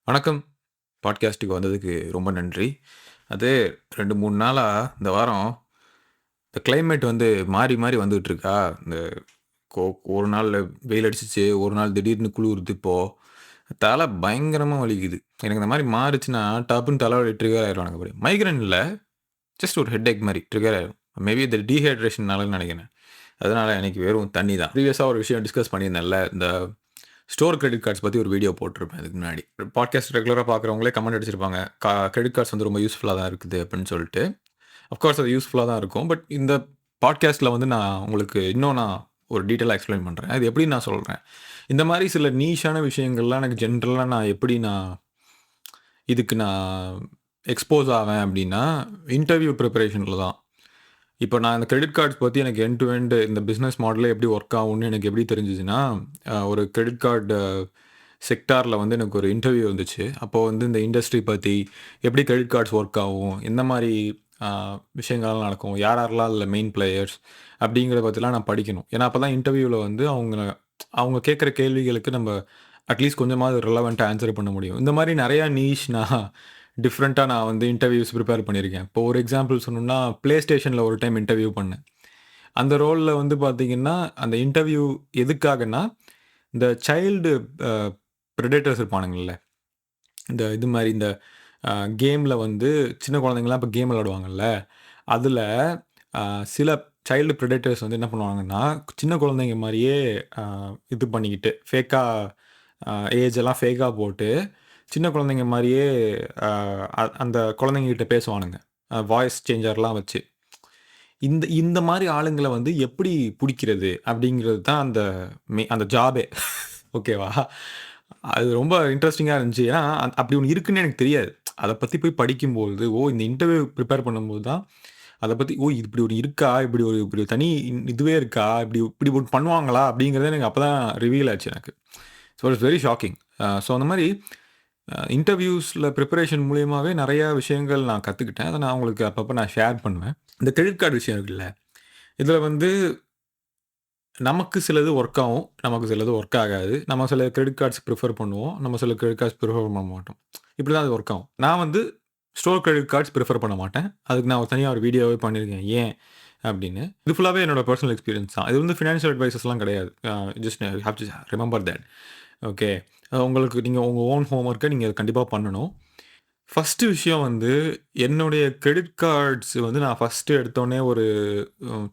வணக்கம். பாட்காஸ்ட்டுக்கு வந்ததுக்கு ரொம்ப நன்றி. அது 2, 3 நாளா இந்த வாரம் இந்த கிளைமேட் வந்து மாறி, மாறி வந்துட்டுருக்கா. இந்த கொ ஒரு நாள் வெயில் அடிச்சுச்சு, ஒரு நாள் திடீர்னு குளிருது இப்போ. தலை பயங்கரமா வலிக்குது. எனக்கு இந்த மாரி மாறுச்சுன்னா, டப்புன்னு தலைவலி ட்ரிகர் ஆயிரும் எனக்கு அப்படியே. மைக்ரேன் இல்ல, ஜஸ்ட் ஒரு ஹெட்டேக் மாரி ட்ரிகர் ஆயிரும். மேபி இந்த டீஹைட்ரேஷன்னாலன்னு நெனைக்கிறேன். அதனால எனக்கு வெறும் தண்ணி தான். ப்ரீவியஸா ஒரு விஷயம் டிஸ்கஸ் பண்ணியிருந்தேன்ல, இந்த ஸ்டோர் கிரெடிட் கார்ட்ஸ் பத்தி ஒரு வீடியோ போட்டிருப்பேன் இதுக்கு முன்னாடி. பாட்காஸ்ட் ரெகுலரா பார்க்குறவங்களே கமெண்ட் அடிச்சிருப்பாங்க. கிரெடிட் கார்ட்ஸ் வந்து ரொம்ப யூஸ்ஃபுல்லா தான் இருக்குது அப்படின்னு சொல்லிட்டு. அஃப்கோர்ஸ் அது யூஸ்ஃபுல்லா தான் இருக்கும். பட் இந்த பாட்காஸ்ட்ல வந்து நான் ஒரு டீட்டெயிலா எக்ஸ்ப்ளைன் பண்றேன். அது எப்படின்னு நான் சொல்றேன். இந்த மாரி சில நீஷான விஷயங்கள்லாம் எனக்கு ஜென்ரலா நான் எக்ஸ்போஸ் ஆவேன் அப்படின்னா, இன்டர்வியூ பிரிப்பரேஷன்ல தான். இப்ப நான் இந்த கிரெடிட் கார்ட்ஸ் பத்தி எனக்கு எண்ட் டூ எண்ட் இந்த பிசினஸ் மாடலே எப்படி ஒர்க் ஆகும்னு எனக்கு எப்படி தெரிஞ்சுச்சுன்னா, ஒரு கிரெடிட் கார்டு செக்டார்ல வந்து எனக்கு ஒரு இன்டர்வியூ வந்துச்சு. அப்போ வந்து இந்த இண்டஸ்ட்ரி பத்தி, எப்படி கிரெடிட் கார்ட்ஸ் ஒர்க் ஆகும், எந்த மாரி அ விஷயங்கள்லாம் நடக்கும், யார் யாரெல்லாம் அதில மெயின் பிளேயர்ஸ் அப்படிங்கிறத பத்திலாம் நான் படிக்கணும். ஏன்னா, அப்பதான் இன்டர்வியூல வந்து அவங்க கேட்கிற கேள்விகளுக்கு நம்ம அட்லீஸ்ட் கொஞ்சமாவது ரிலவென்ட்டா ஆன்சர் பண்ண முடியும். இந்த மாரி நெறையா டிஃப்ரெண்ட்டா நான் வந்து இன்டர்வியூஸ் ப்ரிப்பேர் பண்ணியிருக்கேன். இப்போ ஒரு எக்ஸாம்பிள் சொல்லணும்னா, PlayStationல ஒரு டைம் இன்டர்வியூ பண்ணேன். அந்த ரோல்ல வந்து பார்த்தீங்கன்னா, அந்த இன்டர்வியூ எதுக்காகன்னா, இந்த சைல்டு அ பிரெடேட்டர்ஸ் இருப்பானுங்கல்ல. இந்த இது மாரி இந்த அ கேம்ல வந்து சின்ன குழந்தைங்கலாம் இப்ப கேம் விளையாடுவாங்கல்ல. அதுல அ சில சைல்டு பிரெடேட்டர்ஸ் வந்து என்ன பண்ணுவாங்கன்னா, சின்ன குழந்தைங்க மாரியே அ இது பண்ணிக்கிட்டு, ஃபேக்கா ஏஜ் எல்லாம் ஃபேக்கா போட்டு, சின்ன குழந்தைங்க மாரியே அ அந்த குழந்தைங்ககிட்ட பேசுவானுங்க. வாய்ஸ் சேஞ்சர்லாம் வச்சு. இந்த இந்த மாரி ஆளுங்கள வந்து எப்படி புடிக்கிறது? அப்படிங்கிறது தான் அந்த ஜாபே. ஓகேவா? அது ரொம்ப இன்ட்ரஸ்டிங்கா இருந்துச்சு. ஏன்னா, அப்படி ஒண்ணு இருக்குன்னு எனக்கு தெரியாது. அத பத்தி போய் படிக்கும்பொழுது, இந்த இன்டர்வியூ பிரிப்பேர் பண்ணும்போது தான், அத பத்தி இப்படி ஒண்ணு இருக்கா? இப்படி ஒரு தனி இதுவே இருக்கா? இப்படி ஒண்ணு பண்ணுவாங்களா? அப்படிங்கிறதே எனக்கு அப்பதான் ரிவீல் ஆச்சு எனக்கு. So it's very shocking. So அந்த மாரி இன்டர்வியூஸ்ல பிரிப்பரேஷன் மூலியமாவே நெறைய விஷயங்கள் நான் கத்துக்கிட்டேன். அத நான் உங்களுக்கு அப்பப்ப நான் ஷேர் பண்ணுவேன். இந்த கிரெடிட் கார்டு விஷயம் இருக்குல்ல, இதுல வந்து நமக்கு சிலது ஒர்க் ஆகும். நமக்கு சிலது ஒர்க் ஆகாது. நம்ம சில கிரெடிட் கார்ட்ஸ் பிரிஃபர் பண்ணுவோம். நம்ம சில கிரெடிட் கார்ட்ஸ் பிரிஃபர் பண்ண மாட்டோம். இப்படி தான் அது ஒர்க் ஆகும். நான் வந்து ஸ்டோர் கிரெடிட் கார்ட்ஸ் பிரிஃபர் பண்ண மாட்டேன். அதுக்கு நான் தனியா ஒரு வீடியோவே பண்ணியிருக்கேன். ஏன் அப்படின்னு. இது ஃபுல்லாவே என்னோட பெர்சனல் எக்ஸ்பீரியன்ஸ் தான். இது வந்து ஃபினான்ஷியல் அட்வைசஸ்லாம் கிடையாது. Just you have to remember that. Okay. நீங்க உங்க ஓன் ஹோம் ஒர்க்க நீங்க கண்டிப்பா பண்ணணும். ஃபர்ஸ்ட்டு விஷயம் வந்து, என்னுடைய கிரெடிட் கார்ட்ஸ் வந்து நான் ஃபர்ஸ்ட்டு எடுத்தோனே ஒரு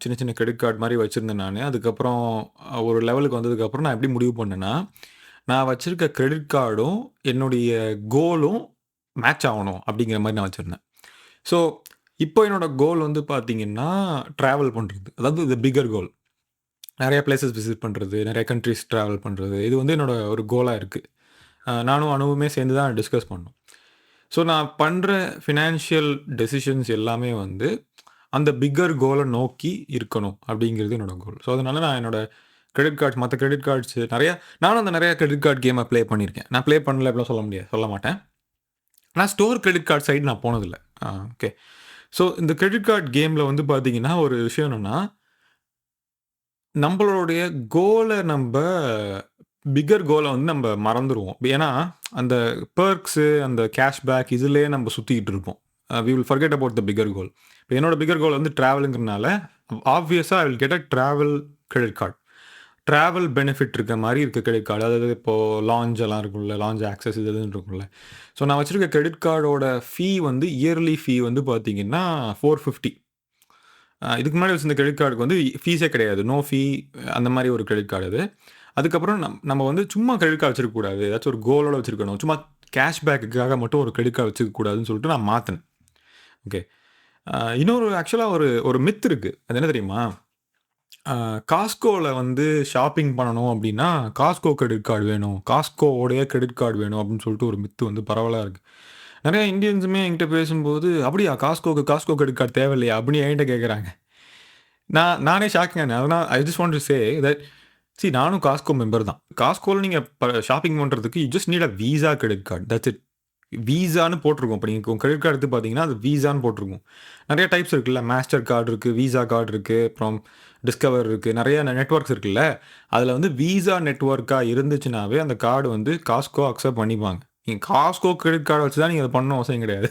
சின்ன சின்ன கிரெடிட் கார்ட் மாரி வச்சிருந்தேன் நானு. அதுக்கப்புறம் ஒரு லெவலுக்கு வந்ததுக்கப்புறம் நான் எப்படி முடிவு பண்ணேன்னா, நான் வச்சிருக்க கிரெடிட் கார்டும், என்னுடைய கோலும் மேட்ச் ஆவணும் அப்படிங்கிற மாரி நான் வச்சிருந்தேன். ஸோ, இப்போ என்னோட கோல் வந்து பார்த்தீங்கன்னா, டிராவல் பண்றது. அதாவது பிக்கர் கோல். நெறைய பிளேஸஸ் விசிட் பண்றது, நெறைய கண்ட்ரீஸ் டிராவல் பண்றது. இது வந்து என்னோட ஒரு கோலா இருக்கு. நானும் அனுவுமே சேர்ந்து தான் டிஸ்கஸ் பண்ணோம். ஸோ நான் பண்ற ஃபினான்ஷியல் டெசிஷன்ஸ் எல்லாமே வந்து, அந்த பிக்கர் கோல நோக்கி இருக்கணும் அப்படிங்கிறது என்னோட கோல். ஸோ அதனால நான் என்னோட மத்த கிரெடிட் கார்ட்ஸ் நானும் அந்த நெறைய கிரெடிட் கார்ட் கேம ப்ளே பண்ணியிருக்கேன். நான் ப்ளே பண்ணல அப்படிலாம் சொல்ல மாட்டேன். நான் ஸ்டோர் கிரெடிட் கார்ட் சைடு நான் போனதில்ல. ஓகே. ஸோ இந்த கிரெடிட் கார்ட் கேம்ல வந்து பார்த்தீங்கன்னா, ஒரு விஷயம் என்னன்னா, நம்பளுடைய கோல பிக்கர் கோல வந்து நம்ப மறந்துருவோம். ஏன்னா, அந்த அந்த கேஷ்பேக் இதுலயே நம்ப சுத்திக்கிட்டு இருப்போம். We will forget about the bigger goal. இப்ப என்னோட பிக்கர் கோல் வந்து டிராவல்ங்கிறனால, ஆப்வியஸா I will get a travel credit card. Travel benefit இருக்க மாரி இருக்க கிரெடிட் கார்டு. அதாவது இப்போ லாஞ்ச் எல்லாம் இருக்கும்ல, லாஞ்ச் ஆக்சஸ் இது இதுன்னு இருக்கும்ல. ஸோ நான் வச்சிருக்க கிரெடிட் கார்டோட வந்து இயர்லி ஃபீ வந்து பார்த்தீங்கன்னா, 450. இதுக்கு முன்னாடி வச்சிருந்த கிரெடிட் கார்டுக்கு வந்து ஃபீஸே கிடையாது. நோ ஃபீ அந்த மாரி ஒரு கிரெடிட் கார்டு அது. அதுக்கப்புறம் நம்ம வந்து சும்மா கிரெடிட் கார்டு வச்சிருக்கக்கூடாது. ஏதாச்சும் ஒரு கோலோட வச்சிருக்கணும். சும்மா கேஷ்பேக்குக்காக மட்டும் ஒரு கிரெடிட் கார்டு வச்சுக்கக்கூடாதுன்னு சொல்லிட்டு நான் மாத்துனேன். ஓகே. இன்னொரு ஆக்சுவலா ஒரு ஒரு மித் இருக்கு. அது என்ன தெரியுமா? காஸ்ட்கோல வந்து ஷாப்பிங் பண்ணணும் அப்டின்னா, காஸ்ட்கோ கிரெடிட் கார்டு வேணும். காஸ்ட்கோவோடைய கிரெடிட் கார்டு வேணும் அப்டின்னு சொல்லிட்டு ஒரு மித்து வந்து பரவலா இருக்கு. நெறைய இந்தியன்ஸுமே என்கிட்ட பேசும்போது, "அப்படியா காஸ்ட்கோ கிரெடிட் கார்டு தேவையில்லையா?" அப்படின்னு என்கிட்ட கேட்கறாங்க. நானே ஷாக்கிங் ஆனேன். அதனால I just want to say that நானும் காஸ்ட்கோ மெம்பர் தான். காஸ்ட்கோல நீங்க ஷாப்பிங் பண்றதுக்கு you just need a Visa credit card. That's it. விசான்னு போட்டிருக்கும். இப்ப நீங்க உங்க கிரெடிட் கார்டு எடுத்து பார்த்தீங்கன்னா, அது விசான்னு போட்டிருக்கும். நெறைய டைப்ஸ் இருக்குல்ல. மாஸ்டர் கார்டு இருக்கு, விசா கார்டு இருக்கு, அப்புறம் டிஸ்கவர் இருக்கு. நெறைய நெட்வொர்க்ஸ் இருக்குல்ல. அதுல வந்து விசா நெட்வொர்க்கா இருந்துச்சுனாவே, அந்த கார்டு வந்து காஸ்ட்கோ அக்செப்ட் பண்ணிப்பாங்க. நீங்க காஸ்கோ கிரெடிட் கார்ட வச்சு தான் நீங்க அத பண்ணணும் அவசியம் கிடையாது.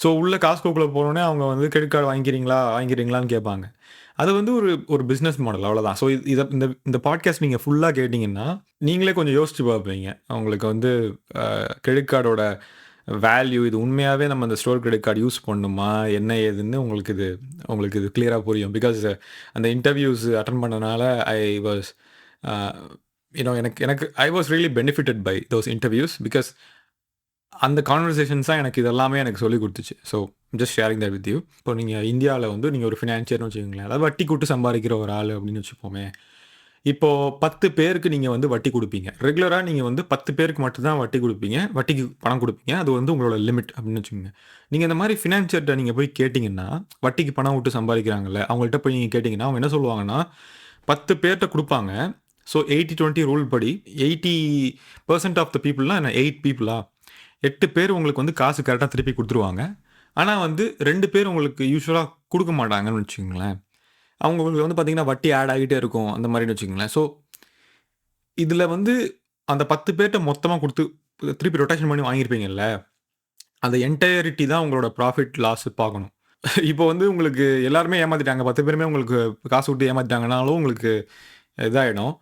ஸோ உள்ள காஸ்கோக்குள்ள போனோனே அவங்க வந்து கிரெடிட் கார்டு வாங்கிக்கிறீங்களான்னு கேட்பாங்க. அது வந்து ஒரு ஒரு பிசினஸ் மாடல் அவ்வளோதான். ஸோ இத இந்த இந்த பாட்காஸ்ட் நீங்க ஃபுல்லா கேட்டீங்கன்னா, நீங்களே கொஞ்சம் யோசிச்சு பார்ப்பீங்க. உங்களுக்கு வந்து கிரெடிட் கார்டோட வேல்யூ இது உண்மையாவே நம்ம இந்த ஸ்டோர் கிரெடிட் கார்டு யூஸ் பண்ணணுமா? என்ன ஏதுன்னு உங்களுக்கு இது கிளியரா புரியும். பிகாஸ் அந்த இன்டர்வியூஸ் அட்டெண்ட் பண்ணனால ஐ வாஸ் அ எனக்கு எனக்கு I was really benefited by those interviews. Because அந்த கான்வர்சேஷன்ஸ் தான் எனக்கு இதெல்லாமே எனக்கு சொல்லிக் குடுத்துச்சு. So just sharing that with you. இப்போ நீங்க இந்தியால வந்து நீங்க ஒரு ஃபினான்சியர்ன்னு வச்சுக்கோங்களேன். அதாவது வட்டி கூட்டு சம்பாதிக்கிற ஒரு ஆளு அப்படின்னு வச்சுப்போமே. இப்போ 10 பேருக்கு நீங்க வந்து வட்டி குடுப்பீங்க. ரெகுலரா நீங்க வந்து 10 பேருக்கு மட்டும் தான் வட்டி குடுப்பீங்க. வட்டிக்கு பணம் குடுப்பீங்க. அது வந்து உங்களோட லிமிட் அப்படின்னு வச்சுக்கோங்க. நீங்க இந்த மாரி ஃபினான்சியர்ட்ட நீங்க போய் கேட்டீங்கன்னா, வட்டிக்கு பணம் விட்டு சம்பாதிக்கிறாங்கல்ல, அவங்கள்ட்ட போய் நீங்க கேட்டீங்கன்னா, அவங்க என்ன சொல்லுவாங்கன்னா, 10 பேர்ட்ட குடுப்பாங்க. ஸோ 80-20 ரூல் படி 80% ஆஃப் த பீப்பிள்னா என்ன 8 பீப்பிளா? 8 பேர் உங்களுக்கு வந்து காசு கரெக்ட்டா திருப்பி குடுத்துருவாங்க. ஆனா வந்து 2 பேர் உங்களுக்கு யூசுவலா குடுக்க மாட்டாங்கன்னு வச்சுக்கங்களேன். அவங்களுக்கு வந்து பார்த்தீங்கன்னா, வட்டி ஆட் ஆகிட்டே இருக்கும். அந்த மாரின்னு வச்சுக்கங்களேன். ஸோ இதுல வந்து அந்த 10 பேர்ட்ட மொத்தமா குடுத்து திருப்பி ரொட்டேஷன் பண்ணி வாங்கியிருப்பீங்கல்ல, அந்த என்டையரிட்டி தான் உங்களோட ப்ராஃபிட் லாஸ் பார்க்கணும். இப்போ வந்து உங்களுக்கு எல்லாருமே ஏமாத்திட்டாங்க. 10 பேருமே உங்களுக்கு காசு குடுத்து ஏமாத்திட்டாங்கனாலும் உங்களுக்கு இதாயிடும்.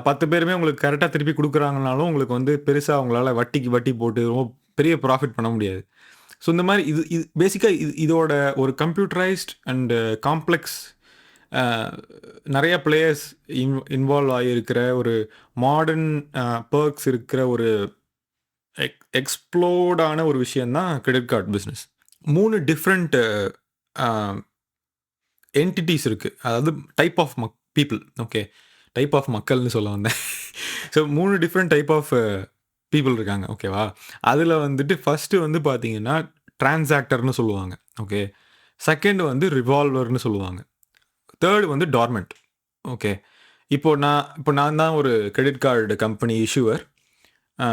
10 பேருமே உங்களுக்கு கரெக்ட்டா திருப்பி குடுக்குறாங்கனாலும், உங்களுக்கு வந்து பெருசா உங்களால வட்டிக்கு வட்டி போட்டு ரொம்ப பெரிய ப்ராஃபிட் பண்ண முடியாது. ஸோ இந்த மாரி இது இது பேசிக்கா இதோட ஒரு கம்ப்யூட்டரைஸ்ட் அண்ட் காம்ப்ளெக்ஸ் அ நெறைய பிளேயர்ஸ் இன்வால்வ் ஆகியிருக்கிற ஒரு மாடர்ன் பெர்க்ஸ் இருக்கிற ஒரு எக்ஸ்ப்ளோர்ட் ஆன ஒரு விஷயம் தான் credit card business. 3 different a entities இருக்கு. அதாவது type of people. Okay. Type of மக்கள்னு சொல்ல வந்தேன். So 3 different type of people இருக்காங்க. ஓகேவா? அதுல வந்துட்டு ஃபர்ஸ்ட்டு வந்து பார்த்தீங்கன்னா, டிரான்சாக்டர்ன்னு சொல்லுவாங்க. ஓகே. செகண்ட் வந்து ரிவால்வர்ன்னு சொல்லுவாங்க. தேர்ட் வந்து டார்மெண்ட். ஓகே. இப்போ நான் தான் ஒரு கிரெடிட் கார்டு கம்பெனி இஷ்யூவர். அ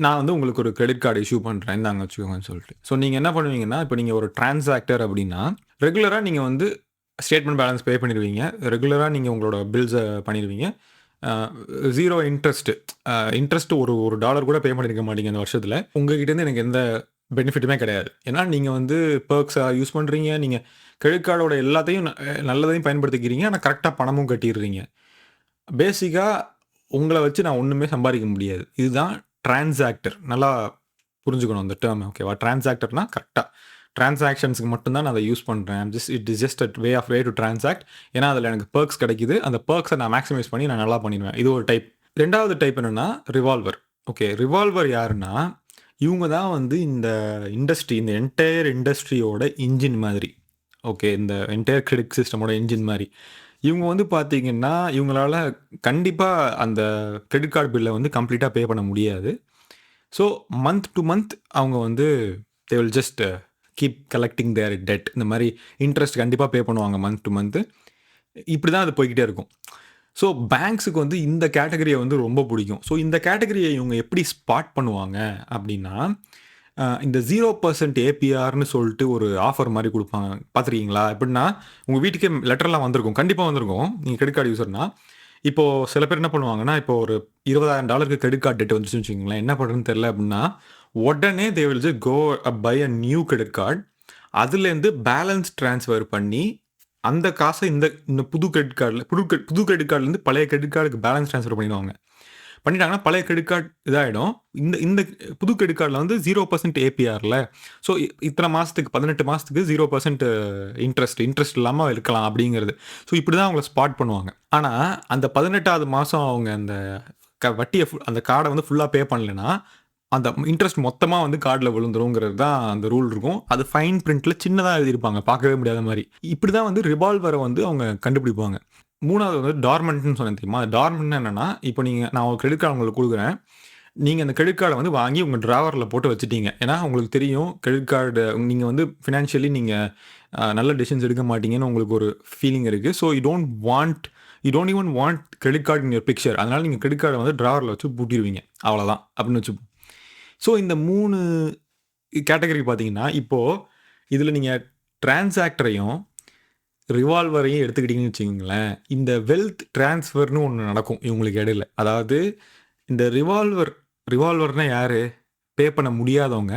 நான் வந்து உங்களுக்கு ஒரு கிரெடிட் கார்டு இஷ்யூ பண்றேன். இந்தாங்க வச்சுக்கோங்கன்னு சொல்லிட்டு. ஸோ நீங்க என்ன பண்ணுவீங்கன்னா, இப்போ நீங்க ஒரு டிரான்சாக்டர் அப்படின்னா, ரெகுலரா நீங்க வந்து ஸ்டேட்மெண்ட் பேலன்ஸ் பே பண்ணிருவீங்க. ரெகுலரா நீங்க உங்களோட பில்ஸ பண்ணிருவீங்க. அ 0 இன்ட்ரெஸ்ட். இன்ட்ரெஸ்ட் ஒரு டாலர் கூட பே பண்ணியிருக்க மாட்டீங்க இந்த வருஷத்துல. உங்ககிட்ட இருந்து எனக்கு எந்த பெனிஃபிட்டுமே கிடையாது. ஏன்னா நீங்க வந்து பெர்க்ஸா யூஸ் பண்றீங்க. நீங்க கிரெடிட் கார்டோட எல்லாத்தையும் நல்லதையும் பயன்படுத்திக்கிறீங்க. ஆனா கரெக்ட்டா பணமும் கட்டிர்றீங்க. பேசிக்கா உங்கள வச்சு நான் ஒண்ணுமே சம்பாரிக்க முடியாது. இதுதான் டிரான்சாக்டர். நல்லா புரிஞ்சுக்கணும் அந்த டெர்ம். ஓகேவா? டிரான்சாக்டர்னா கரெக்ட்டா டிரான்சாக்ஷன்ஸ்க்கு மட்டும் தான் நான் அத யூஸ் பண்றேன். It is just way to transact. ஏன்னா அதில எனக்கு பெர்க்ஸ் கிடைக்குது. அந்த பெர்க்ஸ நான் மேக்ஸிமைஸ் பண்ணி நான் நல்லா பண்ணிருவேன். இது ஒரு டைப். 2வது டைப் என்னன்னா ரிவால்வர். ஓகே. ரிவால்வர் யாருன்னா, இவங்க தான் வந்து இந்த இந்த என்டயர் இண்டஸ்ட்ரியோட என்ஜின் மாதிரி. ஓகே. இந்த என்டயர் கிரெடிட் சிஸ்டமோட என்ஜின் மாரி. இவங்க வந்து பார்த்தீங்கன்னா, இவங்களால கண்டிப்பா அந்த கிரெடிட் கார்ட் பில்ல வந்து கம்ப்ளீட்டா பே பண்ண முடியாது. ஸோ மந்த் டூ மந்த் அவங்க வந்து they will just keep collecting their debt. இந்த மாரி இன்ட்ரெஸ்ட் கண்டிப்பா பே பண்ணுவாங்க மந்த் டூ மந்த். இப்படி தான் அது போய்க்கிட்டே இருக்கும். ஸோ பேங்க்ஸுக்கு வந்து இந்த கேட்டகரிய வந்து ரொம்ப புடிக்கும். ஸோ இந்த கேட்டகரிய இவங்க எப்படி ஸ்பாட் பண்ணுவாங்க அப்படின்னா, இந்த 0% ஏபிஆர்ன்னு சொல்லிட்டு ஒரு ஆஃபர் மாரி குடுப்பாங்க. பார்த்துருக்கீங்களா? எப்படின்னா, உங்க வீட்டுக்கே லெட்டர்லாம் வந்திருக்கும். கண்டிப்பா வந்திருக்கும். நீங்க கிரெடிட் கார்டு யூசர்னா. இப்போ சில பேர் என்ன பண்ணுவாங்கன்னா, இப்போ ஒரு $20,000 கிரெடிட் கார்ட் டெட் வந்துருச்சுன்னு வச்சுக்கங்களேன். என்ன பண்றதுன்னு தெரியல அப்படின்னா, உடனே they will just go buy a new credit card. அதுலேருந்து பேலன்ஸ் ட்ரான்ஸ்ஃபர் பண்ணி, அந்த காச இந்த இந்த புது கிரெடிட் கார்ட்ல புது கிரெடிட் கார்ட்லேருந்து பழைய கிரெடிட் கார்டுக்கு பேலன்ஸ் ட்ரான்ஸ்ஃபர் பண்ணிடுவாங்க. பண்ணிட்டாங்கன்னா, பழைய கிரெடிட் கார்ட் இதாயிடும். இந்த இந்த புது கிரெடிட் கார்ட்ல வந்து 0% ஏபிஆர்ல. ஸோ இத்தன மாசத்துக்கு 18 மாசத்துக்கு 0% இன்ட்ரெஸ்ட் இல்லாம இருக்கலாம் அப்படிங்கிறது. ஸோ இப்படி தான் அவங்கள ஸ்பாட் பண்ணுவாங்க. ஆனா, அந்த 18வது மாசம் அவங்க அந்த வட்டிய அந்த கார்ட வந்து ஃபுல்லா பே பண்ணலன்னா, அந்த இன்ட்ரெஸ்ட் மொத்தமா வந்து கார்ட்ல விழுந்துருங்கிறது தான் அந்த ரூல் இருக்கும். அது ஃபைன் பிரிண்ட்ல சின்னதா எழுதியிருப்பாங்க. பார்க்கவே முடியாத மாரி. இப்படி தான் வந்து ரிவால்வர வந்து அவங்க கண்டுபிடிப்பாங்க. 3வது வந்து டார்மெண்ட்ன்னு சொன்னேன் தெரியுமா? டார்மெண்ட்னா என்னன்னா, இப்போ நான் ஒரு கிரெடிட் கார்டு உங்களுக்கு குடுக்குறேன். நீங்க அந்த கிரெடிட் கார்ட வந்து வாங்கி உங்க டிராவர்ல போட்டு வச்சுட்டீங்க. ஏன்னா, உங்களுக்கு தெரியும் கிரெடிட் கார்டு நீங்க வந்து ஃபினான்ஷியலி நீங்க நல்ல டெசிஷன்ஸ் எடுக்க மாட்டீங்கன்னு உங்களுக்கு ஒரு ஃபீலிங் இருக்கு. So you don't even want credit card in your picture. அதனால நீங்க கிரெடிட் கார்ட வந்து டிராவர்ல வச்சு பூட்டிருவீங்க. அவ்வளோதான் அப்படின்னு வச்சுப்போம். ஸோ இந்த 3 கேட்டகரி பார்த்தீங்கன்னா, இப்போ இதுல நீங்க டிரான்சாக்டரையும், ரிவால்வரையும் எடுத்துக்கிட்டீங்கன்னு வச்சுக்கங்களேன், இந்த வெல்த் ட்ரான்ஸ்ஃபர்ன்னு ஒண்ணு நடக்கும் இவங்களுக்கு இடையில. அதாவது இந்த ரிவால்வர்னா யாரு? பே பண்ண முடியாதவங்க,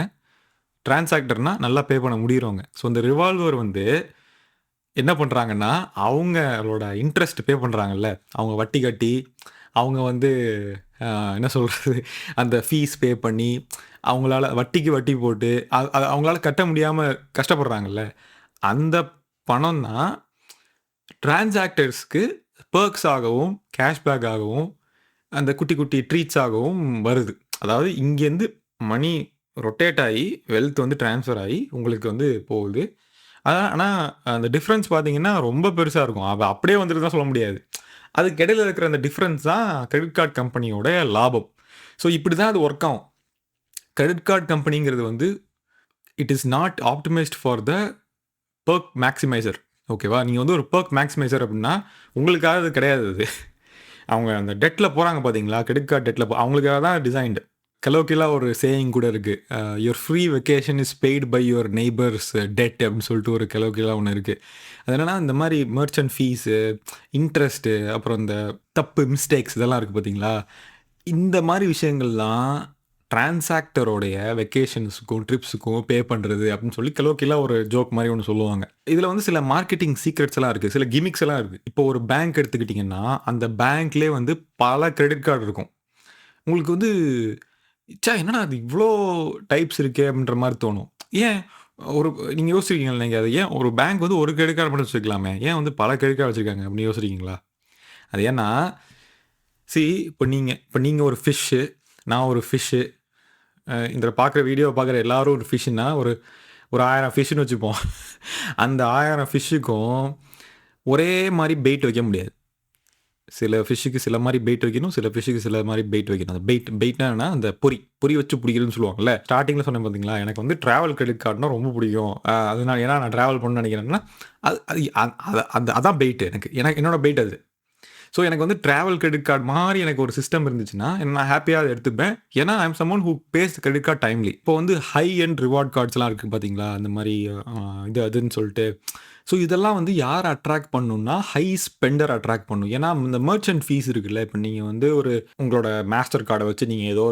டிரான்சாக்டர்னா நல்லா பே பண்ண முடியிறவங்க. ஸோ இந்த ரிவால்வர் வந்து என்ன பண்றாங்கன்னா, அவங்களோட இன்ட்ரெஸ்ட் பே பண்றாங்கல்ல, அவங்க வட்டி கட்டி, அவங்க வந்து அ என்ன சொல்றது, அந்த ஃபீஸ் பே பண்ணி, அவங்களால வட்டிக்கு வட்டி போட்டு, அது அவங்களால கட்ட முடியாம கஷ்டப்படுறாங்கல்ல, அந்த பணம் தான் டிரான்சாக்டர்ஸ்க்கு பெர்க்ஸ் ஆகவும், கேஷ்பேக் ஆகவும், அந்த குட்டி குட்டி ட்ரீட்ஸ் ஆகவும் வருது. அதாவது இங்கேருந்து மணி ரொட்டேட் ஆயி, வெல்த் வந்து ட்ரான்ஸ்ஃபர் ஆயி உங்களுக்கு வந்து போகுது. ஆனா, அந்த டிஃபரன்ஸ் பார்த்தீங்கன்னா, ரொம்ப பெருசா இருக்கும். அப்படியே வந்துருன்னு தான் சொல்ல முடியாது. அதுக்கு இடையில இருக்கிற அந்த டிஃபரன்ஸ் தான் கிரெடிட் கார்ட் கம்பெனியோட லாபம். ஸோ இப்படி தான் அது ஒர்க் ஆகும். கிரெடிட் கார்ட் கம்பெனிங்கிறது வந்து it is not optimised for the perk maximiser. ஓகேவா? நீங்க வந்து ஒரு பெர்க் மேக்ஸிமைசர் அப்படின்னா, உங்களுக்காக அது கிடையாது அது. அவங்க அந்த டெட்ல போறாங்க பார்த்தீங்களா? கிரெடிட் கார்ட் டெட்ல அவங்களுக்காக தான் டிசைன்டு. கலோக்கியலா ஒரு சேயிங் கூட இருக்கு. Your free vacation is paid by your neighbours debt அப்படின்னு சொல்லிட்டு ஒரு கலோக்கியலா ஒண்ணு இருக்கு. அது என்னன்னா, இந்த மாரி மெர்ச்சன்ட் ஃபீஸு, இன்ட்ரெஸ்ட்டு, அப்புறம் இந்த தப்பு மிஸ்டேக்ஸ் இதெல்லாம் இருக்கு பார்த்தீங்களா? இந்த மாரி விஷயங்கள்லாம் டிரான்சாக்டரோடைய வெக்கேஷன்ஸுக்கும், ட்ரிப்ஸுக்கும் பே பண்றது அப்படின்னு சொல்லி கலோக்கியலா ஒரு ஜோக் மாரி ஒண்ணு சொல்லுவாங்க. இதுல வந்து சில மார்க்கெட்டிங் சீக்ரெட்ஸ் எல்லாம் இருக்கு. சில கிமிக்ஸ் எல்லாம் இருக்கு. இப்போ ஒரு பேங்க் எடுத்துக்கிட்டீங்கன்னா, அந்த பேங்க்லயே வந்து பல கிரெடிட் கார்டு இருக்கும். உங்களுக்கு வந்து என்னடா இது இவ்ளோ டைப்ஸ் இருக்கே! அப்படின்ற மாரி தோணும். ஏன் ஒரு நீங்க யோசிச்சிருக்கீங்களா நீங்க அத ஏன் ஒரு பேங்க் வந்து ஒரு கிரெடிட் கார்டு மட்டும் வச்சுருக்கலாமே! ஏன் வந்து பல கிரெடிட் கார்டு வச்சிருக்காங்க அப்படின்னு யோசிச்சிருக்கீங்களா? அது ஏன்னா, இப்ப நீங்க ஒரு ஃபிஷ்ஷு, நான் ஒரு ஃபிஷ்ஷு. இந்த பார்க்குற வீடியோவ பார்க்குற எல்லாரும் ஒரு ஃபிஷ்ஷுன்னா, ஒரு ஒரு 1000 ஃபிஷ்ஷுன்னு வச்சுப்போம். அந்த 1000 ஃபிஷ்ஷுக்கும் ஒரே மாரி பெய்ட் வைக்க முடியாது. சில ஃபிஷ்ஷுக்கு சில மாரி பெய்ட் வைக்கணும். சில ஃபிஷ்ஷுக்கு சில மாரி பெய்ட் வைக்கணும். அந்த பெய்ட்னா என்னன்னா, அந்த பொறி வச்சு பிடிக்கிறதுன்னு சொல்லுவாங்கல்ல. ஸ்டார்ட்டிங்ல சொன்னேன் பார்த்தீங்களா, எனக்கு வந்து டிராவல் கிரெடிட் கார்ட்னா ரொம்ப பிடிக்கும். அதனால ஏன்னா நான் டிராவல் பண்ணணும்னு நினைக்கிறேன்னா, அது அது அதான் பெய்ட் எனக்கு. என்னோட பெய்ட் அது. ஸோ எனக்கு வந்து டிராவல் கிரெடிட் கார்டு மாரி எனக்கு ஒரு சிஸ்டம் இருந்துச்சுன்னா, நான் ஹேப்பியா அத எடுத்துப்பேன். ஏன்னா, I am someone who pays credit card timely. இப்போ வந்து ஹை எண்ட் ரிவார்ட் கார்ட்ஸ்லாம் இருக்கு பார்த்தீங்களா? அந்த மாரி இது அதுன்னு சொல்ட்டு. ஸோ இதெல்லாம் வந்து யார அட்ராக்ட் பண்ணும்னா, ஹை ஸ்பெண்டர் அட்ராக்ட் பண்ணும். ஏன்னா, இந்த மெர்ச்சன்ட் ஃபீஸ் இருக்குல்ல. இப்ப நீங்க வந்து உங்களோட மாஸ்டர் கார்ட வச்சு நீங்க ஏதோ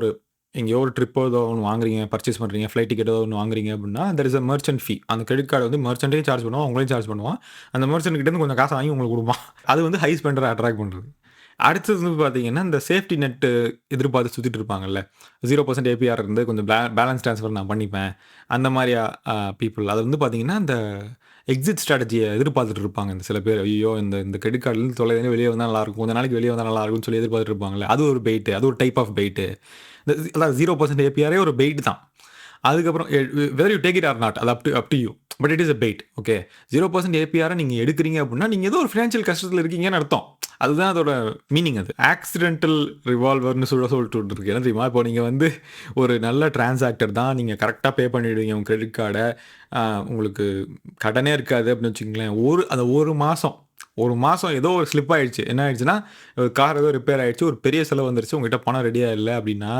எங்கேயோ ஒரு ட்ரிப்போ ஏதோ ஒண்ணு வாங்குறீங்க, பர்ச்சேஸ் பண்றீங்க, ஃப்ளைட் டிக்கெட் ஏதோ ஒண்ணு வாங்குறீங்க அப்படின்னா, தேர் இஸ் மெர்ச்சன்ட் ஃபீ. அந்த கிரெடிட் கார்ட வந்து மெர்ச்சன்ட்டையும் சார்ஜ் பண்ணுவான், உங்களையும் சார்ஜ் பண்ணுவான். அந்த மெர்ச்சன்ட் கிட்டேருந்து கொஞ்சம் காச வாங்கி உங்களுக்கு குடுப்பான். அது வந்து ஹை ஸ்பெண்டர அட்ராக்ட் பண்றது. அடுத்தது வந்து பார்த்தீங்கன்னா, இந்த சேஃப்டி நெட் எதிர்பார்த்து சுத்திட்டு இருப்பாங்கல்ல. 0% ஏபிஆர் இருந்து கொஞ்சம் பேலன்ஸ் ட்ரான்ஸ்ஃபர் நான் பண்ணிப்பேன். அந்த மாரியா பீப்பிள். அது வந்து பார்த்தீங்கன்னா, இந்த எக்ஸிட் ஸ்ட்ராட்டஜிய எதிர்பார்த்துட்டு இருப்பாங்க. இந்த சில பேர். ஐய்யயோ! இந்த இந்த கிரெடிட் கார்ட்லருந்து தொலைவில வெளிய வந்தா நல்லாயிருக்கும். கொஞ்ச நாளைக்கு வெளிய வந்தா நல்லாயிருக்கும்னு சொல்லி எதிர்பார்த்துட்டு இருப்பாங்கல்ல. அது ஒரு பெய்ட். அது ஒரு டைப் ஆஃப் பெய்ட். அதான் 0% ஏபிஆரே ஒரு பெய்ட் தான். அதுக்கப்புறம் whether you take it or not அது up to you. But it is a bait. Okay. 0% ஏபிஆர நீங்க எடுக்கிறீங்க அப்படின்னா, நீங்க ஏதோ ஒரு ஃபினான்ஷியல் கஷ்டத்துல இருக்கீங்கன்னு அர்த்தம். அதுதான் அதோட மீனிங் அது. ஆக்சிடென்டல் ரிவால்வர்ன்னு சொல்லிட்டு ஒண்ணு இருக்கு. என்ன தெரியுமா? இப்போ நீங்க வந்து ஒரு நல்ல டிரான்சாக்டர் தான். நீங்க கரெக்ட்டா பே பண்ணிடுவீங்க உங்க கிரெடிட் கார்ட. அ உங்களுக்கு கடனே இருக்காது அப்படின்னு வச்சுக்கங்களேன். அந்த 1 மாசம் ஏதோ ஒரு ஸ்லிப் ஆயிடுச்சு. என்ன ஆயிடுச்சுன்னா, கார் ஏதோ ரிப்பேர் ஆயிடுச்சு. ஒரு பெரிய செலவு வந்துருச்சு. உங்ககிட்ட பணம் ரெடியா இல்ல அப்படின்னா,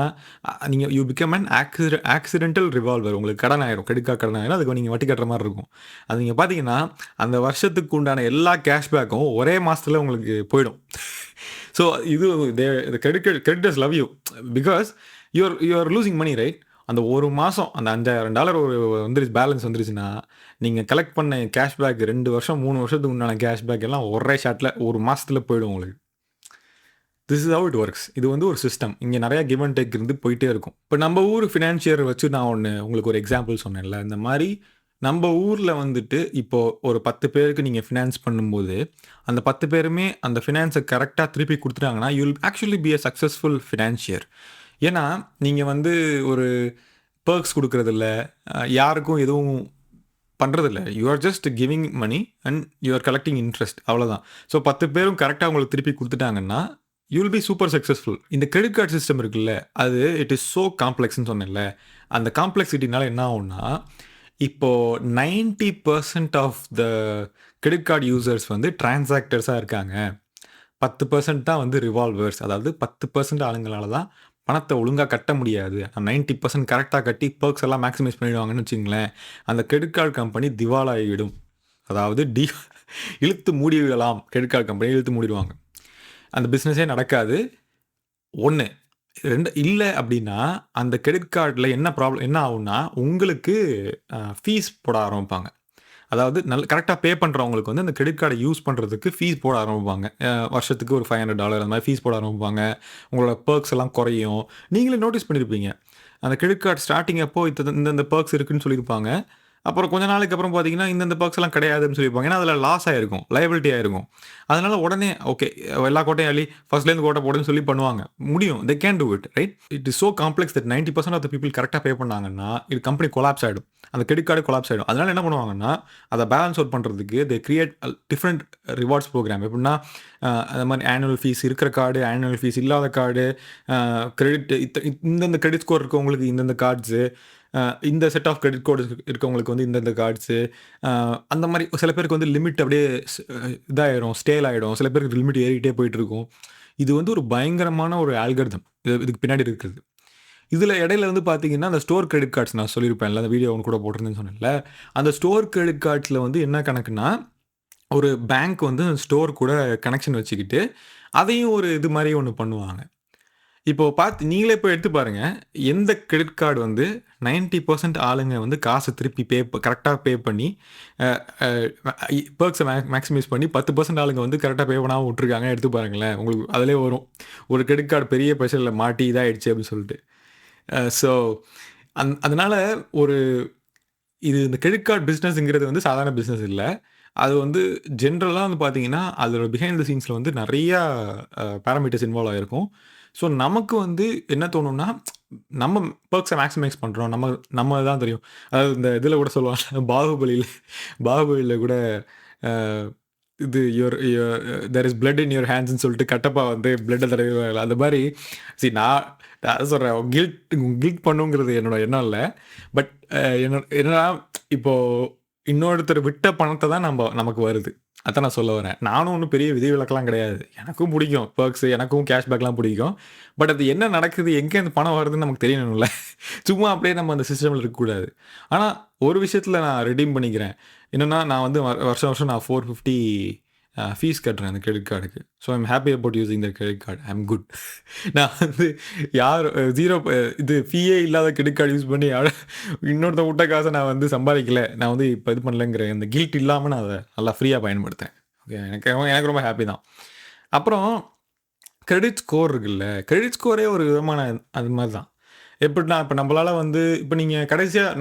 நீங்க you become an accidental revolver. உங்களுக்கு கடன் ஆயிரும். கிரெடிட் கார்ட் கடன் ஆயிரும். அதுக்கு நீங்க வட்டி கட்டுற மாரி இருக்கும். அது நீங்க பார்த்தீங்கன்னா, அந்த வருஷத்துக்கு உண்டான எல்லா கேஷ்பேக்கும் ஒரே மாசத்துல உங்களுக்கு போயிடும். ஸோ இது creditors love you. Because you are losing money right? அந்த 1 மாசம் அந்த $5000 பேலன்ஸ் வந்துருச்சுன்னா, நீங்க கலெக்ட் பண்ண கேஷ்பேக் 2 வருஷம், 3 வருஷத்துக்கு உண்டான கேஷ்பேக் எல்லாம் ஒரே ஷாட்ல 1 மாசத்துல போயிடும் உங்களுக்கு. This is how it works. இது வந்து ஒரு சிஸ்டம். இங்க நெறைய கிவ் அண்ட் டேக் இருந்து போயிட்டே இருக்கும். இப்ப நம்ம ஊர் ஃபினான்ஷியர் வச்சு நான் உங்களுக்கு ஒரு எக்ஸாம்பிள் சொன்னேன்ல. இந்த மாரி நம்ம ஊர்ல வந்துட்டு இப்போ ஒரு 10 பேருக்கு நீங்க ஃபினான்ஸ் பண்ணும்போது, அந்த 10 பேருமே அந்த ஃபினான்ஸ கரெக்ட்டா திருப்பி குடுத்துட்டாங்கன்னா, you will actually be a successful financier. ஏன்னா, நீங்க வந்து ஒரு பெர்க்ஸ் குடுக்குறதில்ல. யாருக்கும் எதுவும் பண்றதில்ல. You are just giving money and you are collecting interest அவ்வளோதான். ஸோ 10 பேரும் கரெக்ட்டா உங்களுக்கு திருப்பி குடுத்துட்டாங்கன்னா, you will be super successful. இந்த கிரெடிட் கார்ட் சிஸ்டம் இருக்குல்ல, அது இட் இஸ் சோ காம்ப்ளெக்ஸ்ன்னு சொன்னேன்ல. அந்த காம்ப்ளெக்ஸிட்டினால என்ன ஆகும்னா, இப்போ 90% of the credit card users வந்து டிரான்சாக்டர்ஸா இருக்காங்க. 10% தான் வந்து ரிவால்வர்ஸ். அதாவது 10% ஆளுங்களால தான் பணத்த ஒழுங்கா கட்ட முடியாது. 90% கரெக்ட்டா கட்டி பெர்க்ஸ் எல்லாம் மேக்ஸிமைஸ் பண்ணிடுவாங்கன்னு வச்சுக்கங்களேன். அந்த கிரெடிட் கார்ட் கம்பெனி திவாலாகிவிடும். அதாவது இழுத்து மூடிவிடலாம். கிரெடிட் கார்ட் கம்பெனி இழுத்து மூடிருவாங்க. அந்த பிசினஸே நடக்காது. 1 இல்ல அப்டின்னா, அந்த கிரெடிட் கார்ட்ல என்ன ஆகும்னா, உங்களுக்கு ஃபீஸ் போட ஆரம்பிப்பாங்க. அதாவது கரெக்ட்டா பே பண்றவங்களுக்கு வந்து அந்த கிரெடிட் கார்ட யூஸ் பண்றதுக்கு ஃபீஸ் போட ஆரம்பிப்பாங்க. வருஷத்துக்கு ஒரு $500 அந்த மாரி ஃபீஸ் போட ஆரம்பிப்பாங்க. உங்களோட பெர்க்ஸ் எல்லாம் குறையும். நீங்களே நோட்டீஸ் பண்ணியிருப்பீங்க. அந்த கிரெடிட் கார்ட் ஸ்டார்ட்டிங் அப்போ இந்தந்த பெர்க்ஸ் இருக்குன்னு சொல்லியிருப்பாங்க. அப்புறம் கொஞ்ச நாளைக்கு அப்புறம் பார்த்தீங்கன்னா, இந்தந்த பெர்க்ஸ் எல்லாம் கிடையாதுன்னு சொல்லியிருப்பாங்க. ஏன்னா, அதில லாஸ் ஆயிருக்கும். லயபிலிட்டி ஆயிருக்கும். அதனால உடனே ஓகே எல்லா கோட்டையும் அள்ளி ஃபர்ஸ்ட்லேருந்து கோட்ட போடுன்னு சொல்லி பண்ணுவாங்க. முடியும். They can do it right? It is so complex that 90% of the people கரெக்ட்டா பே பண்ணாங்கன்னா, இது கம்பெனி கொலாப்ஸ் ஆயிடும். அந்த கிரெடிட் கார்டே கொலாப்ஸ் ஆயிடும். அதனால என்ன பண்ணுவாங்கன்னா, அத பேலன்ஸ் அவுட் பண்றதுக்கு தே கிரியேட் டிஃபரண்ட் ரிவார்ட்ஸ் புரோகிராம். எப்படின்னா, அந்த மாரி ஆனுவல் ஃபீஸ் இருக்கிற கார்டு, ஆனுவல் ஃபீஸ் இல்லாத கார்டு, அ கிரெடிட் இந்தந்த கிரெடிட் ஸ்கோர் இருக்கவங்களுக்கு இந்தந்த கார்ட்ஸு, இந்த செட் ஆஃப் கிரெடிட் கோட் இருக்கவங்களுக்கு வந்து இந்தந்த கார்ட்ஸு, அந்த மாரி சில பேருக்கு வந்து லிமிட் அப்படியே இதாயிரும், ஸ்டேல் ஆயிடும். சில பேருக்கு லிமிட் ஏறிக்கிட்டே போயிட்டுருக்கும். இது வந்து ஒரு பயங்கரமான ஒரு ஆல்காரிதம். இதுக்கு பின்னாடி இருக்கிறது. இதில இடையில வந்து பார்த்தீங்கன்னா, அந்த ஸ்டோர் கிரெடிட் கார்ட்ஸ் நான் சொல்லியிருப்பேன்ல, அந்த வீடியோ ஒண்ணு கூட போட்டிருந்தேன்னு சொன்னேன்ல. அந்த ஸ்டோர் கிரெடிட் கார்ட்ஸ்ல வந்து என்ன கணக்குன்னா, ஒரு பேங்க் வந்து ஸ்டோர் கூட கனெக்ஷன் வச்சுக்கிட்டு, அதையும் ஒரு இது மாரி ஒண்ணு பண்ணுவாங்க. இப்போ நீங்களே போய் எடுத்து பாருங்க. எந்த கிரெடிட் கார்டு வந்து 90% ஆளுங்க வந்து காச திருப்பி கரெக்ட்டா பே பண்ணி, அ அ பெர்க்ஸ மேக்ஸிமைஸ் பண்ணி 10% ஆளுங்க வந்து கரெக்ட்டா பே பண்ணாம விட்டுருக்காங்க. எடுத்து பாருங்களேன். உங்களுக்கு அதிலயே வரும். ஒரு கிரெடிட் கார்டு பெரிய பிரச்சனையில மாட்டி இதாயிடுச்சு அப்படின்னு சொல்லிட்டு. ஸோ அதனால ஒரு இந்த கிரெடிட் கார்ட் பிசினஸ்ங்கிறது வந்து சாதாரண பிசினஸ் இல்ல. அது வந்து ஜென்ரலா வந்து பார்த்தீங்கன்னா, அதோட பிஹைண்ட் த சீன்ஸ்ல வந்து நெறையா பாராமீட்டர்ஸ் இன்வால்வ் ஆயிருக்கும். ஸோ நமக்கு வந்து என்ன தோணும்னா, நம்ம பெர்க்ஸ மேக்ஸிமைஸ் பண்றோம். நம்ம தான் தெரியும். அதாவது இந்த இதில கூட சொல்லுவாங்க பாகுபலில கூட அ இது there is blood in your ஹேண்ட்ஸ்ன்னு சொல்லிட்டு கட்டப்பா வந்து பிளட்ட தடவிருவாங்கல்ல. அந்த மாரி நான் நான் அதான் சொல்றேன். கில்ட் பண்ணுங்கிறது என்னோட எண்ணம் இல்ல. பட் என்னன்னா, இப்போ இன்னொருத்தர் விட்ட பணத்த தான் நமக்கு வருது. அதான் நான் சொல்ல வரேன். நானும் ஒண்ணும் பெரிய விதிவிலக்குலாம் கிடையாது. எனக்கும் புடிக்கும். பெர்க்ஸ் எனக்கும் கேஷ்பேக்லாம் புடிக்கும். பட் அது என்ன நடக்குது? எங்கேருந்து பணம் வருதுன்னு நமக்கு தெரியணும்ல. சும்மா அப்படியே நம்ம அந்த சிஸ்டம்ல இருக்கக்கூடாது. ஆனா, ஒரு விஷயத்துல நான் ரெடீம் பண்ணிக்கிறேன். என்னன்னா, நான் வந்து வருஷம் வருஷம் நான் 450 ஃபீஸ் கட்டுறேன் அந்த கிரெடிட் கார்டுக்கு. So I am happy about using that credit card. I am good. நான் வந்து யார் 0 இது ஃபீயே இல்லாத கிரெடிட் கார்டு யூஸ் பண்ணி இன்னொருத்தன் விட்ட காச நான் வந்து சம்பாதிக்கல. நான் வந்து இப்ப இது பண்ணலங்கிற அந்த கில்ட் இல்லாம நான் அத நல்லா ஃப்ரீயா பயன்படுத்துறேன். ஓகே. எனக்கு ரொம்ப ஹேப்பி தான். அப்புறம் கிரெடிட் ஸ்கோர் இருக்குல்ல. கிரெடிட் ஸ்கோரே ஒரு விதமான அது மாரி தான். எப்படின்னா, இப்ப நம்பளால வந்து இப்ப நீங்க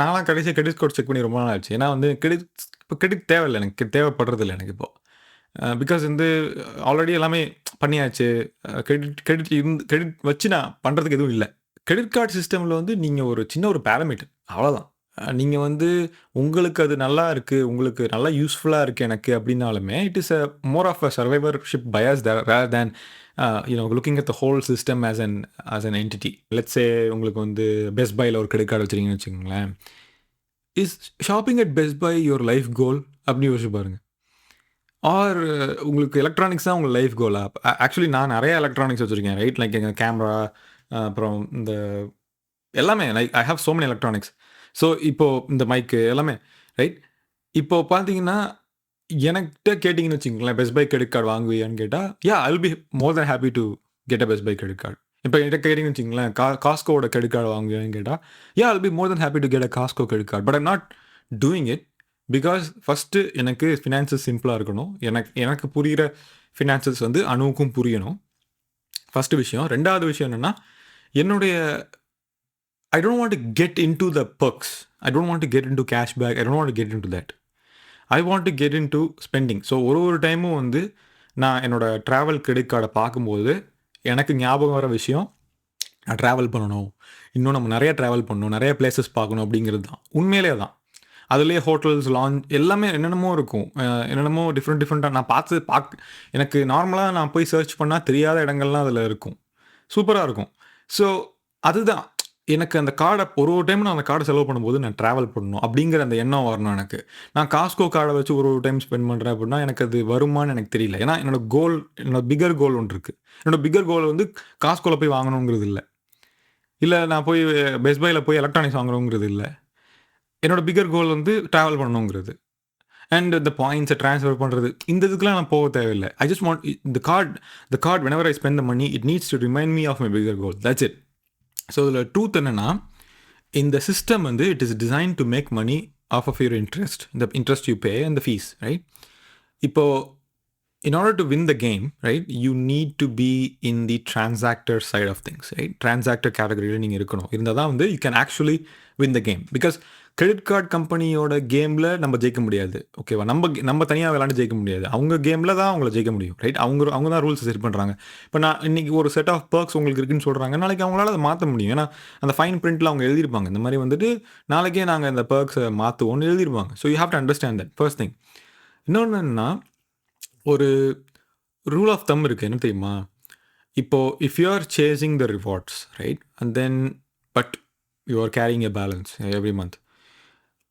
நான்லாம் கடைசியா கிரெடிட் ஸ்கோர் செக் பண்ணி ரொம்ப நாள் ஆச்சு. ஏன்னா வந்து கிரெடிட் தேவையில்ல எனக்கு. தேவைப்படுறதில்ல எனக்கு இப்போ. பிகாஸ் வந்து ஆல்ரெடி எல்லாமே பண்ணியாச்சு. கிரெடிட் கிரெடிட் கிரெடிட் வச்சு நான் பண்றதுக்கு எதுவும் இல்ல. கிரெடிட் கார்ட் சிஸ்டம்ல வந்து நீங்க ஒரு சின்ன ஒரு பாராமீட்டர். அவ்வளோதான். நீங்க வந்து உங்களுக்கு அது நல்லா இருக்கு, உங்களுக்கு நல்லா யூஸ்ஃபுல்லா இருக்கு எனக்கு அப்டின்னாலுமே, it is more of a survivorship bias rather than looking at the whole system as an entity. Let's say உங்களுக்கு வந்து பெஸ்ட் பைல ஒரு கிரெடிட் கார்டு வச்சிருக்கீங்கன்னு வச்சுக்கோங்களேன். Is shopping at Best Buy your life goal? அப்டின்னு யோசிச்சு பாருங்க. ஆர் உங்களுக்கு எலக்ட்ரானிக்ஸ் தான் உங்க லைஃப் கோலா? ஆக்சுவலி நான் நெறைய எலக்ட்ரானிக்ஸ் வச்சிருக்கேன். ரைட் லைக் எங்க கேமரா, அப்புறம் இந்த எல்லாமே like I have so many electronics. So இப்போ இந்த மைக்கு எல்லாமே ரைட். இப்போ பார்த்தீங்கன்னா, எனக்கிட்ட கேட்டீங்கன்னு வச்சுக்கங்களேன், பெஸ்ட் பை கிரெடிட் கார்டு வாங்குவியான்னு கேட்டா, I will be more than happy to get a Best Buy credit card. இப்போ என்கிட்ட கேட்டீங்கன்னு வச்சுக்கங்களேன், காஸ்கோவோட கிரெடிட் கார்டு வாங்குவியான்னு கேட்டா, I will be more than happy to get a Costco credit card. But I'm not doing it. Because first எனக்கு finances சிம்பிளா இருக்கணும். எனக்கு புரியிற ஃபினான்சஸ் வந்து அணுவுக்கும் புரியணும். ஃபர்ஸ்ட்டு விஷயம். 2வது விஷயம் என்னன்னா, என்னுடைய I don't want to get into the perks. I don't want to get into cashback. I don't want to get into that. I want to get into spending. So ஒரு டைமும் வந்து நான் என்னோட ட்ராவல் கிரெடிட் கார்ட பார்க்கும்போது, எனக்கு ஞாபகம் வர விஷயம், நான் ட்ராவல் பண்ணணும். இன்னும் நம்ம நெறைய ட்ராவல் பண்ணணும். நெறைய பிளேஸஸ் பார்க்கணும் அப்படிங்கிறது தான். உண்மையிலேயே தான். அதிலேயே ஹோட்டல்ஸ், லாஞ்ச் எல்லாமே என்னென்னமோ இருக்கும். என்னென்னமோ டிஃப்ரெண்ட்டா நான் எனக்கு நார்மலா நான் போய் சர்ச் பண்ணா தெரியாத இடங்கள்லாம் அதில இருக்கும். சூப்பரா இருக்கும். ஸோ அதுதான். எனக்கு அந்த கார்ட ஒரு டைம் நான் அந்த கார்ட செலவு பண்ணும்போது நான் டிராவல் பண்ணணும். அப்படிங்கிற அந்த எண்ணம் வரணும் எனக்கு. நான் காஸ்கோ கார்ட வச்சு ஒரு டைம் ஸ்பெண்ட் பண்றேன் அப்படின்னா, எனக்கு அது வருமான்னு எனக்கு தெரியல. ஏன்னா என்னோட பிக்கர் கோல் ஒண்ணு இருக்கு. என்னோட பிக்கர் கோல் வந்து காஸ்கோல போய் வாங்கணுங்கிறது இல்ல. இல்ல நான் போய் பெஸ்ட் பைல போய் எலக்ட்ரானிக்ஸ் வாங்கணுங்கிறது இல்ல. என்னோட பிக்கர் கோல் வந்து டிராவல் பண்ணணுங்கிறது. அண்ட் இந்த பாயிண்ட்ஸ ட்ரான்ஸ்ஃபர் பண்றது. இந்த இதுக்கெல்லாம் நான் போக தேவையில்ல. I just want the card whenever I spend the money, it needs to remind me of my bigger goal. That's it. So இதில் ட்ரூத் என்னென்னா, இந்த சிஸ்டம் வந்து it is design to make money off of your interest, இந்த interest you pay and the fees, right? இப்போது in order to win the game, right, you need to be in the transactor side of things, right? Transactor கேட்டகரியில் நீங்கள் இருக்கணும். இருந்தால் தான் வந்து you can actually win the game. Because credit card கம்பெனியோட கேமில் நம்ம ஜெயிக்க முடியாது, ஓகேவா? நம்ம தனியாக விளாண்டு ஜெயிக்க முடியாது. அவங்க கேமில் தான் அவங்கள ஜெயிக்க முடியும், ரைட்? அவங்க தான் ரூல்ஸ் செட் பண்ணுறாங்க. இப்போ நான் இன்றைக்கி ஒரு செட் ஆஃப் பர்க்ஸ் உங்களுக்கு இருக்குன்னு சொல்கிறாங்க, நாளைக்கு அவங்களால அதை மாற்ற முடியும். ஏன்னா அந்த ஃபைன் பிரிண்ட்டில் அவங்க எழுதியிருப்பாங்க, இந்த மாதிரி வந்துட்டு நாளைக்கே நாங்கள் இந்த பர்க்ஸை மாற்றுவோம்னு எழுதியிருப்பாங்க. So you have to understand that first thing. இன்னொன்று என்னன்னா, ஒரு ரூல் ஆஃப் தம் இருக்குது, என்ன தெரியுமா? இப்போது if you are chasing the rewards, right, and then but you are carrying a balance every month,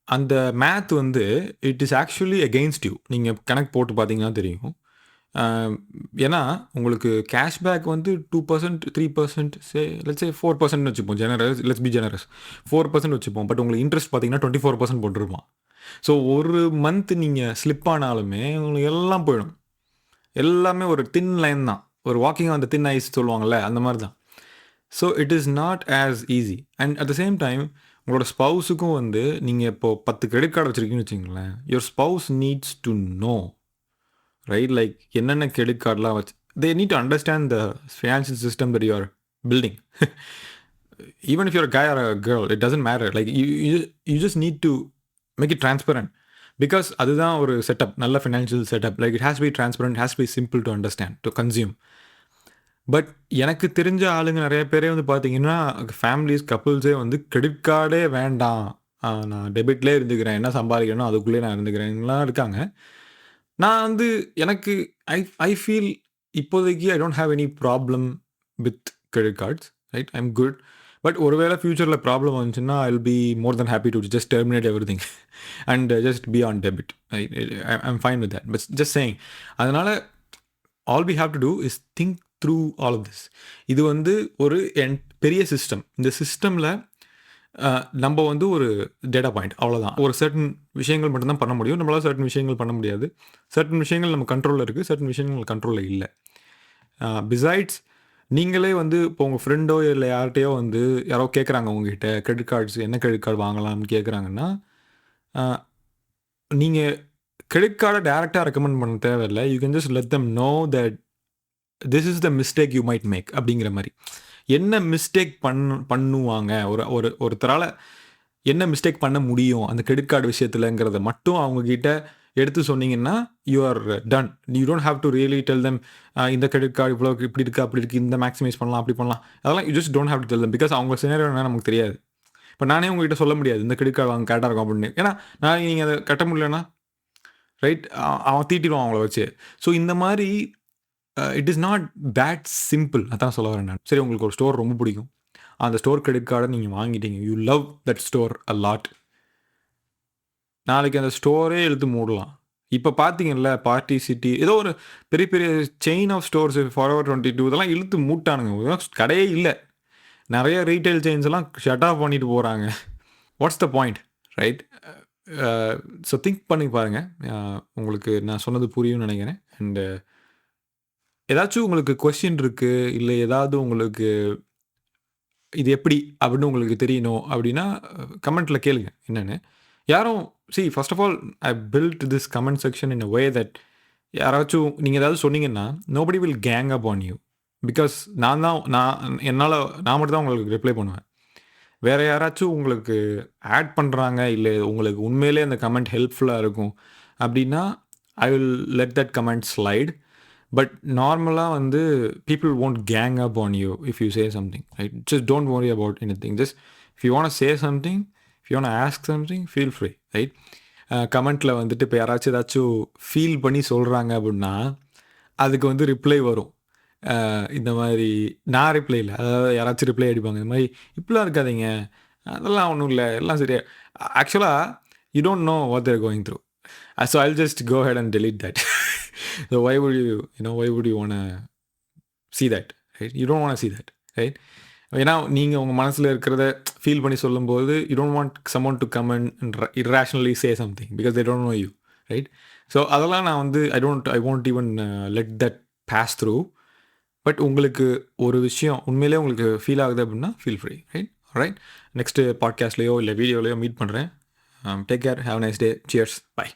அந்த மேத் வந்து it is actually against you. நீங்கள் கணக்கு போட்டு பார்த்தீங்கன்னா தெரியும். ஏன்னா உங்களுக்கு கேஷ்பேக் வந்து 2%, 3%, லெட்ஸ் சே 4% வச்சுப்போம். லெட்ஸ் பி ஜெனரஸ், 4% வச்சுப்போம். பட் உங்களுக்கு இன்ட்ரெஸ்ட் பார்த்தீங்கன்னா 24% போட்டுருப்பான். ஸோ ஒரு மந்த் நீங்கள் ஸ்லிப் ஆனாலுமே உங்களுக்கு எல்லாம் போயிடும். எல்லாமே ஒரு தின் லைன் தான், ஒரு walking on the thin ice சொல்லுவாங்கள்ல, அந்த மாதிரி தான். So it is not as easy. And at the same time உங்களோட ஸ்பவுஸுக்கும் வந்து நீங்கள் இப்போது 10 கிரெடிட் கார்டு வச்சுருக்கீங்கன்னு வச்சுங்களேன், your spouse needs to know, right? Like என்னென்ன கிரெடிட் கார்டெலாம் வச்சு they need to understand the financial system that you are building. Even if your guy or a girl, it doesn't matter. Like you just need to make it transparent. Because அதுதான் ஒரு setup, நல்ல financial setup. Like it has B transparent, has B simple to understand, to consume. But எனக்கு தெரிஞ்ச ஆளுங்க நிறைய பேரே வந்து பார்த்தீங்கன்னா, ஃபேமிலிஸ், கப்புள்ஸே வந்து கிரெடிட் கார்டே வேண்டாம், நான் டெபிட்லேயே இருந்துக்கிறேன், என்ன சம்பாதிக்கிறேனோ அதுக்குள்ளேயே நான் இருந்துக்கிறேன்லாம் இருக்காங்க. நான் வந்து எனக்கு ஐ ஃபீல் இப்போதைக்கு I don't have any problem with credit cards, right? I am good. But ஒருவேளை ஃப்யூச்சரில் ப்ராப்ளம் வந்துச்சுன்னா I will be more then happy to just terminate everything and just be on debit. I'm fine with that. But just saying, அதனால் all we have to do is think through all of this. இது வந்து ஒரு பெரிய system. இந்த சிஸ்டமில் நம்ம வந்து ஒரு டேட்டா பாயிண்ட், அவ்வளோதான். ஒரு சர்டன் விஷயங்கள் மட்டும்தான் பண்ண முடியும், நம்மளால் சர்டன் விஷயங்கள் பண்ண முடியாது. சர்டன் விஷயங்கள் நம்ம கண்ட்ரோலில் இருக்குது, சர்டன் விஷயங்கள் கண்ட்ரோலில் இல்லை. பிசைட்ஸ் நீங்களே வந்து இப்போ உங்கள் ஃப்ரெண்டோ இல்லை யார்கிட்டையோ வந்து யாரோ கேட்குறாங்க உங்ககிட்ட கிரெடிட் கார்ட்ஸ், என்ன கிரெடிட் கார்டு வாங்கலாம்னு கேட்குறாங்கன்னா, நீங்கள் கிரெடிட் கார்டை டேரெக்டாக ரெக்கமெண்ட் பண்ண தேவையில்லை. You can just let them know that this is the mistake you might make அப்படிங்கிற மாதிரி. என்ன மிஸ்டேக் பண்ணுவாங்க, ஒருத்தரால் என்ன மிஸ்டேக் பண்ண முடியும் அந்த கிரெடிட் கார்டு விஷயத்துலங்கிறத மட்டும் அவங்கக்கிட்ட எடுத்து சொன்னீங்கன்னா you are done. You don't have to really tell them இந்த கிரெடிட் கார்டு இவ்வளோ இப்படி இருக்குது, அப்படி இருக்குது, இந்த மேக்ஸிமைஸ் பண்ணலாம், அப்படி பண்ணலாம், அதெல்லாம் you just don't have to tell them. Because அவங்க சினேரியோ என்ன நமக்கு தெரியாது. இப்போ நானே உங்ககிட்ட சொல்ல முடியாது இந்த கிரெடிட் கார்டு வாங்க கரெக்டாக இருக்கும் அப்படின்னு. ஏன்னா நான் நீங்கள் அதை கட்ட முடியலன்னா, ரைட், அவன் தீட்டிடுவான் அவங்கள வச்சு. ஸோ இந்த மாதிரி it is not that simple. அதான் சொல்ல வரேன் நான். சரி, உங்களுக்கு ஒரு ஸ்டோர் ரொம்ப பிடிக்கும், அந்த ஸ்டோர் கிரெடிட் கார்டை நீங்கள் வாங்கிட்டீங்க, you love that store a lot. நாளைக்கு அந்த ஸ்டோரே இழுத்து மூடலாம். இப்போ பார்த்தீங்கல்ல, பார்ட்டி சிட்டி, ஏதோ ஒரு பெரிய பெரிய செயின் ஆஃப் ஸ்டோர்ஸ், ஃபார்வர் 22 இதெல்லாம் இழுத்து மூட்டானுங்க, கடையே இல்லை. நிறைய ரீட்டைல் செயின்ஸ் எல்லாம் ஷட் ஆஃப் பண்ணிட்டு போகிறாங்க. What's the point, right? So think பண்ணி பாருங்கள். உங்களுக்கு நான் சொன்னது புரியும்னு நினைக்கிறேன். அண்டு ஏதாச்சும் உங்களுக்கு கொஸ்டின் இருக்குது, இல்லை ஏதாவது உங்களுக்கு இது எப்படி அப்படின்னு உங்களுக்கு தெரியணும் அப்படின்னா கமெண்ட்டில் கேளுங்க என்னென்னு. யாரும் first of all I built this comment section in a way that யாராச்சும் நீங்கள் ஏதாவது சொன்னீங்கன்னா nobody will gang up on you. Because நான் மட்டும் தான் உங்களுக்கு ரிப்ளை பண்ணுவேன். வேறு யாராச்சும் உங்களுக்கு ஆட் பண்ணுறாங்க, இல்லை உங்களுக்கு உண்மையிலே அந்த கமெண்ட் ஹெல்ப்ஃபுல்லாக இருக்கும் அப்படின்னா I will let that comment slide. But நார்மலாக வந்து people won't gang up on you if you say something, right? Just don't worry about anything. Just if you want to say something, if you want to ask something, feel free, right? கமெண்ட்டில் வந்துட்டு இப்போ யாராச்சும் ஏதாச்சும் feel பண்ணி சொல்கிறாங்க அப்படின்னா அதுக்கு வந்து ரிப்ளை வரும். இந்த மாதிரி நான் ரிப்ளை இல்லை, அதாவது யாராச்சும் ரிப்ளை அடிப்பாங்க, இந்த மாதிரி இப்படிலாம் இருக்காதீங்க, அதெல்லாம் ஒன்றும் இல்லை, எல்லாம் சரியா. ஆக்சுவலாக you don't know what they're going through. So I'll just go ahead and delete that. So why would you want to see that, right? You don't want to see that, right? ஏன்னா நீங்கள் உங்கள் மனசில் இருக்கிறத feel பண்ணி சொல்லும்போது you don't want someone to come and irrationally say something because they don't know you, right? So அதெல்லாம் நான் வந்து I won't even let that pass through. But உங்களுக்கு ஒரு விஷயம் உண்மையிலேயே உங்களுக்கு ஃபீல் ஆகுது அப்படின்னா ஃபீல் ஃப்ரீ, ரைட். நெக்ஸ்ட்டு பாட்காஸ்ட்லேயோ இல்லை வீடியோலையோ மீட் பண்ணுறேன். Take care, have nice day, cheers, by.